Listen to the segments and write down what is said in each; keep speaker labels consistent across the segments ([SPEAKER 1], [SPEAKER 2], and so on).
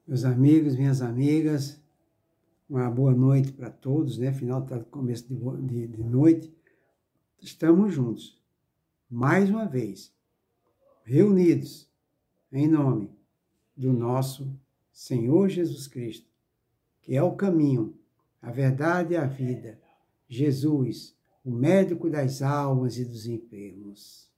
[SPEAKER 1] Meus amigos, minhas amigas, uma boa noite para todos, né? Final está começo de noite. Estamos juntos, mais uma vez, reunidos em nome do nosso Senhor Jesus Cristo, que é o caminho, a verdade e a vida. Jesus, o médico das almas e dos enfermos.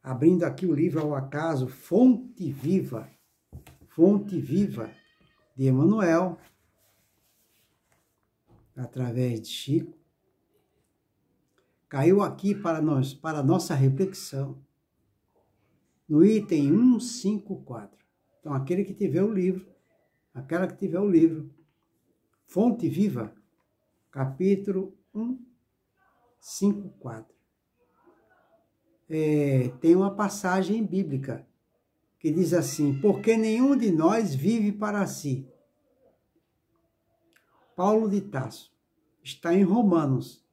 [SPEAKER 1] Abrindo aqui o livro ao acaso, Fonte Viva, de Emmanuel, através de Chico, caiu aqui para nós, para a nossa reflexão, no item 154. Então, aquele que tiver o livro, aquela que tiver o livro, Fonte Viva, capítulo 154. Tem uma passagem bíblica que diz assim: porque nenhum de nós vive para si. Paulo de Tarso, está em Romanos.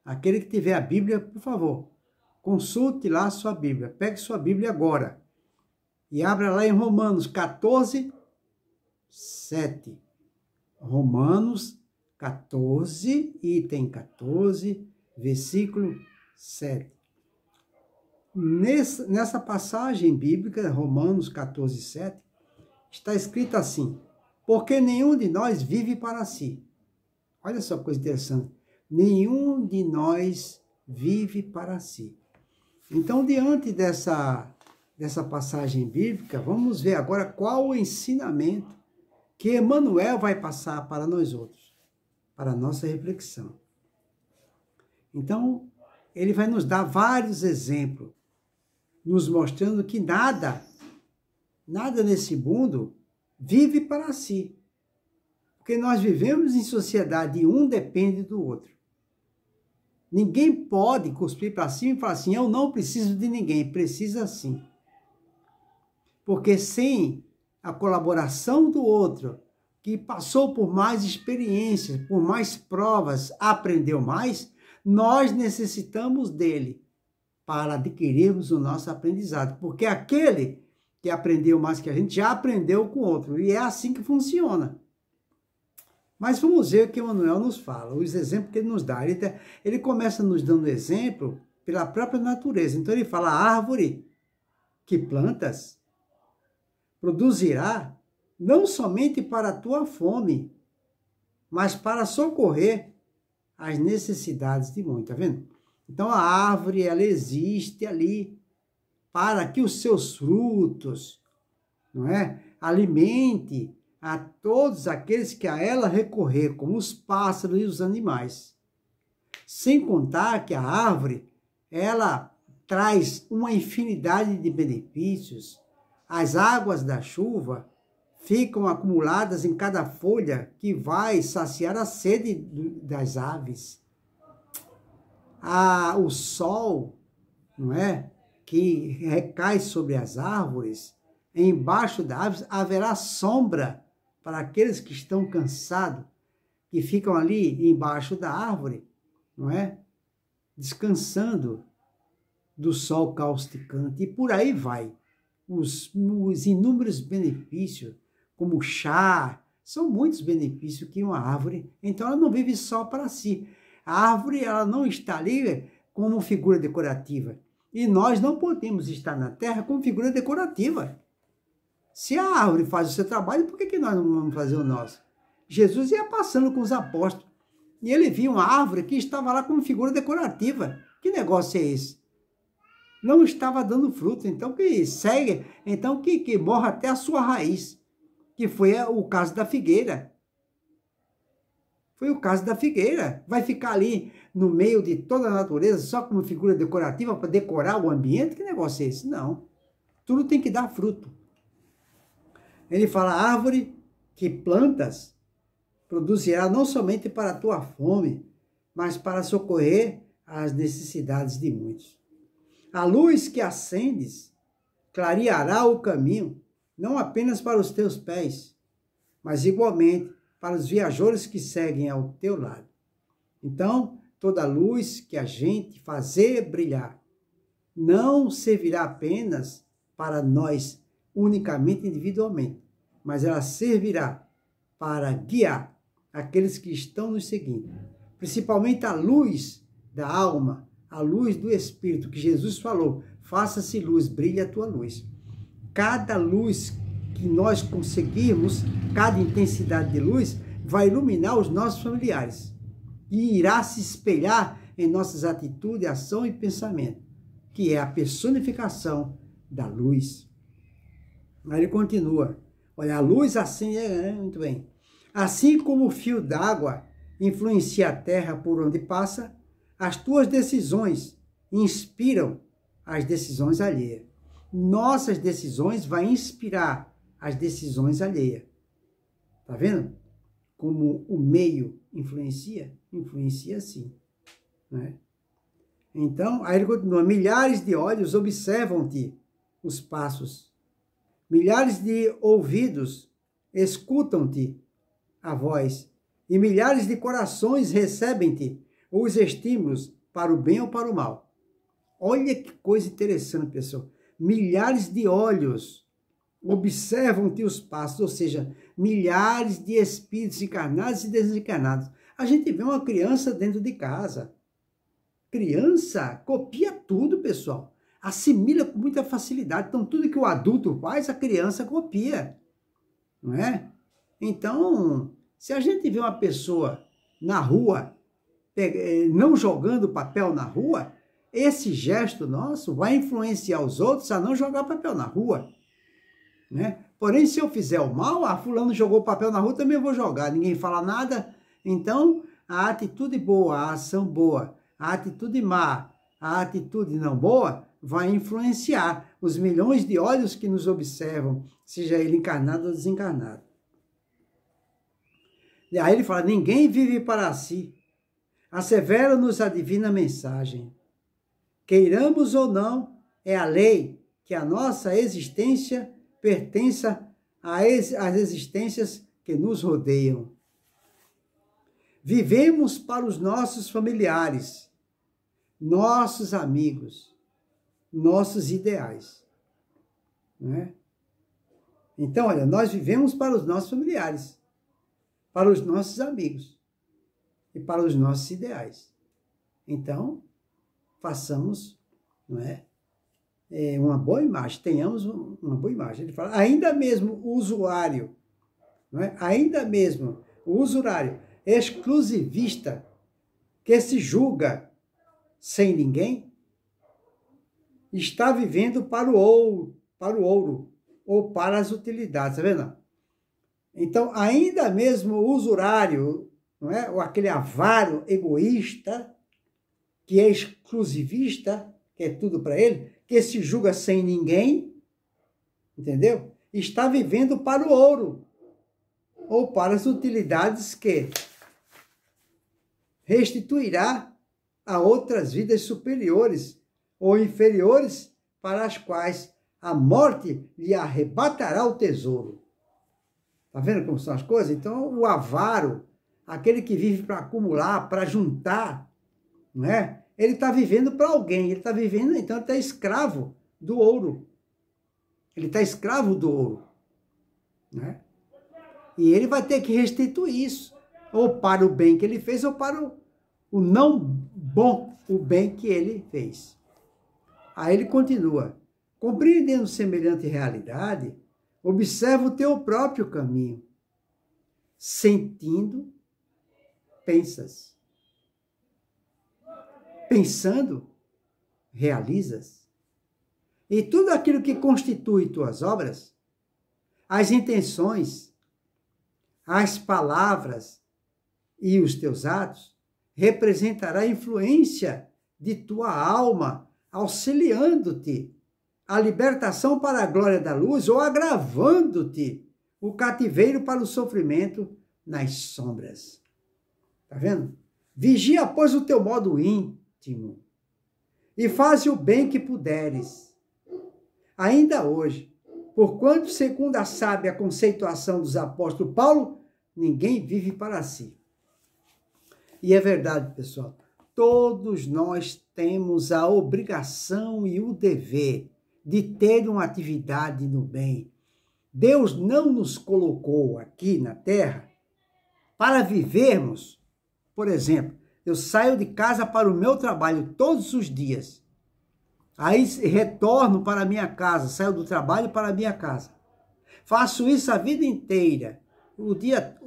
[SPEAKER 1] Aquele que tiver a Bíblia, por favor, consulte lá a sua Bíblia. Pegue sua Bíblia agora e abra lá em Romanos 14, 7. Romanos 14, item 14, versículo 7. Nessa passagem bíblica, Romanos 14, 7, está escrito assim: porque nenhum de nós vive para si. Olha só que coisa interessante. Nenhum de nós vive para si. Então, diante dessa passagem bíblica, vamos ver agora qual o ensinamento que Emmanuel vai passar para nós outros, para a nossa reflexão. Então, ele vai nos dar vários exemplos, nos mostrando que nada nesse mundo vive para si. Porque nós vivemos em sociedade e um depende do outro. Ninguém pode cuspir para cima e falar assim: eu não preciso de ninguém. Precisa sim. Porque sem a colaboração do outro, que passou por mais experiências, por mais provas, aprendeu mais, nós necessitamos dele para adquirirmos o nosso aprendizado. Porque aquele que aprendeu mais que a gente já aprendeu com o outro. E é assim que funciona. Mas vamos ver o que Emmanuel nos fala, os exemplos que ele nos dá. Ele começa nos dando exemplo pela própria natureza. Então ele fala: a árvore que plantas produzirá não somente para a tua fome, mas para socorrer as necessidades de muitos. Está vendo? Então a árvore, ela existe ali para que os seus frutos, não é, alimente a todos aqueles que a ela recorrer, como os pássaros e os animais. Sem contar que a árvore, ela traz uma infinidade de benefícios. As águas da chuva ficam acumuladas em cada folha, que vai saciar a sede das aves. O sol, não é, que recai sobre as árvores, embaixo das árvores haverá sombra para aqueles que estão cansados, que ficam ali embaixo da árvore, não é? Descansando do sol causticante. E por aí vai. Os inúmeros benefícios, como chá, são muitos benefícios que uma árvore. Então ela não vive só para si. A árvore, ela não está ali como figura decorativa. E nós não podemos estar na terra como figura decorativa. Se a árvore faz o seu trabalho, por que nós não vamos fazer o nosso? Jesus ia passando com os apóstolos e ele viu uma árvore que estava lá como figura decorativa. Que negócio é esse? Não estava dando fruto, então que segue, então que morra até a sua raiz, que foi o caso da figueira. Foi o caso da figueira. Vai ficar ali no meio de toda a natureza só como figura decorativa para decorar o ambiente? Que negócio é esse? Não. Tudo tem que dar fruto. Ele fala: árvore que plantas produzirá não somente para a tua fome, mas para socorrer as necessidades de muitos. A luz que acendes clareará o caminho, não apenas para os teus pés, mas igualmente para os viajantes que seguem ao teu lado. Então, toda luz que a gente fazer brilhar não servirá apenas para nós unicamente individualmente, mas ela servirá para guiar aqueles que estão nos seguindo, principalmente a luz da alma, a luz do Espírito, que Jesus falou, faça-se luz, brilhe a tua luz. Cada luz que nós conseguirmos, cada intensidade de luz, vai iluminar os nossos familiares e irá se espelhar em nossas atitudes, ação e pensamento, que é a personificação da luz. Aí ele continua, olha, a luz assim, muito bem, assim como o fio d'água influencia a terra por onde passa, as tuas decisões inspiram as decisões alheias. Nossas decisões vão inspirar as decisões alheias. Tá vendo? Como o meio influencia? Influencia sim. Né? Então, aí ele continua, milhares de olhos observam-te os passos. Milhares de ouvidos escutam-te a voz. E milhares de corações recebem-te os estímulos para o bem ou para o mal. Olha que coisa interessante, pessoal. Milhares de olhos observam-te os passos, ou seja, milhares de espíritos encarnados e desencarnados. A gente vê uma criança dentro de casa. Criança copia tudo, pessoal. Assimila com muita facilidade. Então, tudo que o adulto faz, a criança copia. Não é? Então, se a gente vê uma pessoa na rua, não jogando papel na rua, esse gesto nosso vai influenciar os outros a não jogar papel na rua. Né? Porém, se eu fizer o mal, fulano jogou papel na rua, também vou jogar. Ninguém fala nada. Então, a atitude boa, a ação boa, a atitude má, a atitude não boa, vai influenciar os milhões de olhos que nos observam, seja ele encarnado ou desencarnado. E aí ele fala, ninguém vive para si. Assevera-nos a divina mensagem. Queiramos ou não, é a lei que a nossa existência pertença às existências que nos rodeiam. Vivemos para os nossos familiares, nossos amigos, nossos ideais. Né? Então, olha, nós vivemos para os nossos familiares, para os nossos amigos e para os nossos ideais. Então, façamos, não é, uma boa imagem, tenhamos uma boa imagem. Ele fala, ainda mesmo o usuário, não é? Ainda mesmo o usurário exclusivista que se julga sem ninguém, está vivendo para o ouro ou para as utilidades, tá vendo? Então, ainda mesmo o usurário, não é? Ou aquele avaro egoísta, que é exclusivista, que é tudo para ele, que se julga sem ninguém, entendeu? Está vivendo para o ouro, ou para as utilidades que restituirá a outras vidas superiores ou inferiores, para as quais a morte lhe arrebatará o tesouro. Tá vendo como são as coisas? Então, o avaro, aquele que vive para acumular, para juntar, não é? Ele está vivendo para alguém, ele está vivendo, então ele está escravo do ouro. Ele está escravo do ouro. Né? E ele vai ter que restituir isso, ou para o bem que ele fez, ou para o não bom, o bem que ele fez. Aí ele continua, compreendendo semelhante realidade, observa o teu próprio caminho. Sentindo, pensas. Pensando, realizas. E tudo aquilo que constitui tuas obras, as intenções, as palavras e os teus atos, representará a influência de tua alma, auxiliando-te a libertação para a glória da luz ou agravando-te o cativeiro para o sofrimento nas sombras. Tá vendo? Vigia, pois, o teu modo íntimo e faze o bem que puderes. Ainda hoje, porquanto, segundo a sábia conceituação dos apóstolos Paulo, ninguém vive para si. E é verdade, pessoal. Todos nós temos a obrigação e o dever de ter uma atividade no bem. Deus não nos colocou aqui na terra para vivermos. Por exemplo, eu saio de casa para o meu trabalho todos os dias. Aí retorno para a minha casa, saio do trabalho para a minha casa. Faço isso a vida inteira,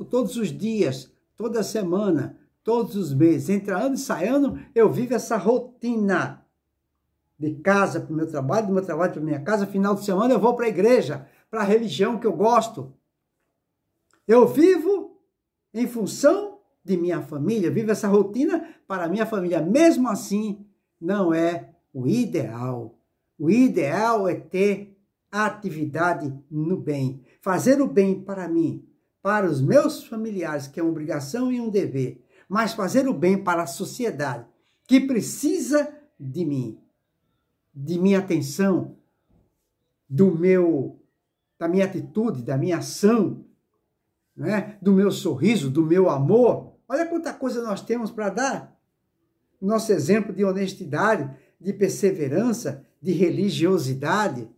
[SPEAKER 1] todos os dias, toda semana, todos os meses. Entre ano e sai ano, eu vivo essa rotina. De casa para o meu trabalho, do meu trabalho para a minha casa. Final de semana eu vou para a igreja, para a religião que eu gosto. Eu vivo em função de minha família, vivo essa rotina para a minha família. Mesmo assim, não é o ideal. O ideal é ter atividade no bem. Fazer o bem para mim, para os meus familiares, que é uma obrigação e um dever. Mas fazer o bem para a sociedade, que precisa de mim. De minha atenção, da minha atitude, da minha ação, né? Do meu sorriso, do meu amor. Olha quanta coisa nós temos para dar. Nosso exemplo de honestidade, de perseverança, de religiosidade,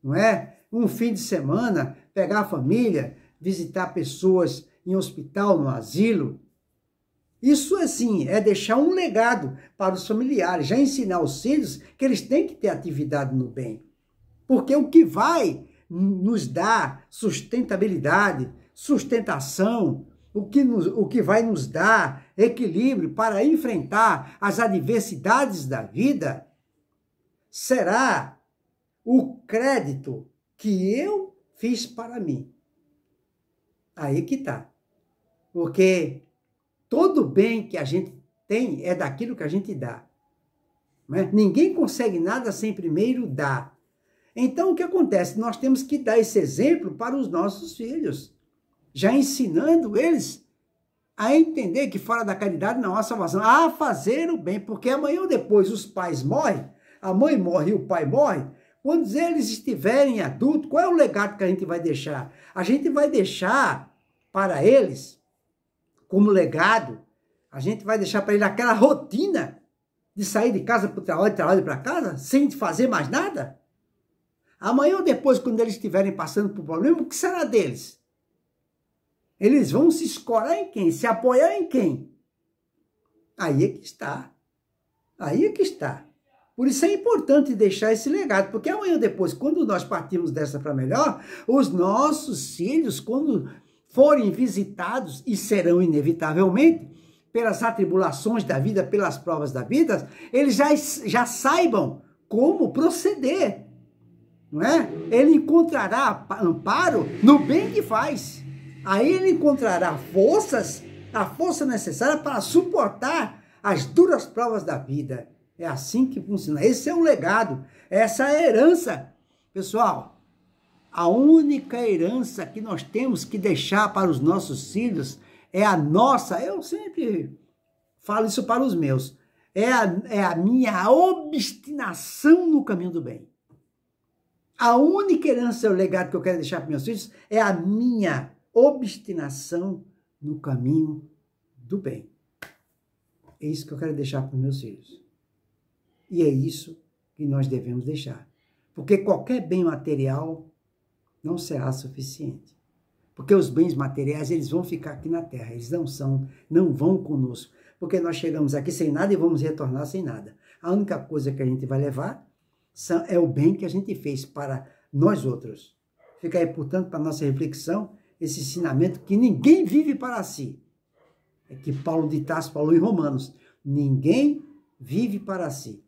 [SPEAKER 1] não é? Um fim de semana, pegar a família, visitar pessoas em hospital, no asilo. Isso, assim, é deixar um legado para os familiares, já ensinar os filhos que eles têm que ter atividade no bem. Porque o que vai nos dar sustentabilidade, sustentação, o que vai nos dar equilíbrio para enfrentar as adversidades da vida, será o crédito que eu fiz para mim. Aí que tá. Porque todo bem que a gente tem é daquilo que a gente dá. Né? Ninguém consegue nada sem primeiro dar. Então, o que acontece? Nós temos que dar esse exemplo para os nossos filhos, já ensinando eles a entender que fora da caridade não há salvação, a fazer o bem, porque amanhã ou depois os pais morrem, a mãe morre e o pai morre. Quando eles estiverem adultos, qual é o legado que a gente vai deixar? A gente vai deixar para eles, como legado, a gente vai deixar para ele aquela rotina de sair de casa para o trabalho, de trabalho para casa, sem fazer mais nada? Amanhã ou depois, quando eles estiverem passando por problema, o que será deles? Eles vão se escorar em quem? Se apoiar em quem? Aí é que está. Aí é que está. Por isso é importante deixar esse legado, porque amanhã ou depois, quando nós partimos dessa para melhor, os nossos filhos, quando forem visitados, e serão inevitavelmente, pelas atribulações da vida, pelas provas da vida, eles já saibam como proceder, não é? Ele encontrará amparo no bem que faz. Aí ele encontrará a força necessária para suportar as duras provas da vida. É assim que funciona. Esse é o legado, essa é a herança. Pessoal, a única herança que nós temos que deixar para os nossos filhos é a nossa, eu sempre falo isso para os meus, é a minha obstinação no caminho do bem. A única herança, o legado que eu quero deixar para meus filhos é a minha obstinação no caminho do bem. É isso que eu quero deixar para os meus filhos. E é isso que nós devemos deixar. Porque qualquer bem material não será suficiente. Porque os bens materiais, eles vão ficar aqui na terra, eles não vão conosco. Porque nós chegamos aqui sem nada e vamos retornar sem nada. A única coisa que a gente vai levar é o bem que a gente fez para nós outros. Fica aí, portanto, para a nossa reflexão, esse ensinamento que ninguém vive para si. É que Paulo de Tarso falou em Romanos, ninguém vive para si.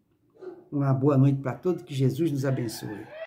[SPEAKER 1] Uma boa noite para todos, que Jesus nos abençoe.